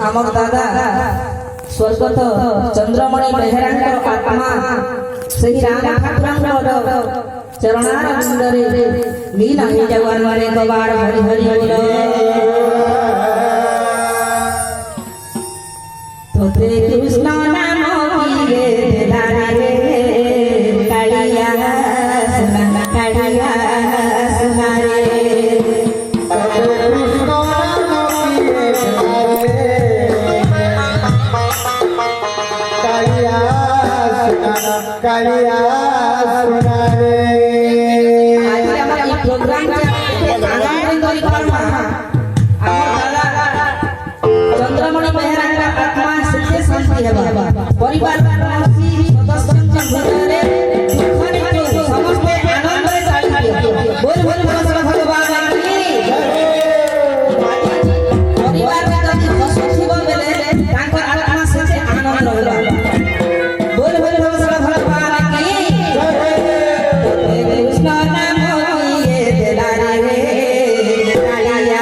आमक दादा स्वर्गत चंद्रमणि बेहरांकर आत्मा सही राम ठाकुरंकर चरणारविंदरे लीला हे जगवान वाले कबाड़ हरि हरि बोल तोते कृष्ण नाम किए धारे कालिया सुना कालिया सुना रे कालिया सुना रे आज हमारा प्रोग्राम आनंद परिक्रमा चंद्रमणि बेहरा आत्मा सुखे शांति हेबा परिवार सदस्य भीतर दुख समस्त आनंद रे चालिबे बोल बोल भगवान की परिवार में जदि हसु थिबो बेले तांकर आत्मा सुखे आनंद रहबा बोल बोल भगवान की कृष्ण नाम किए दिलारे रे कालिया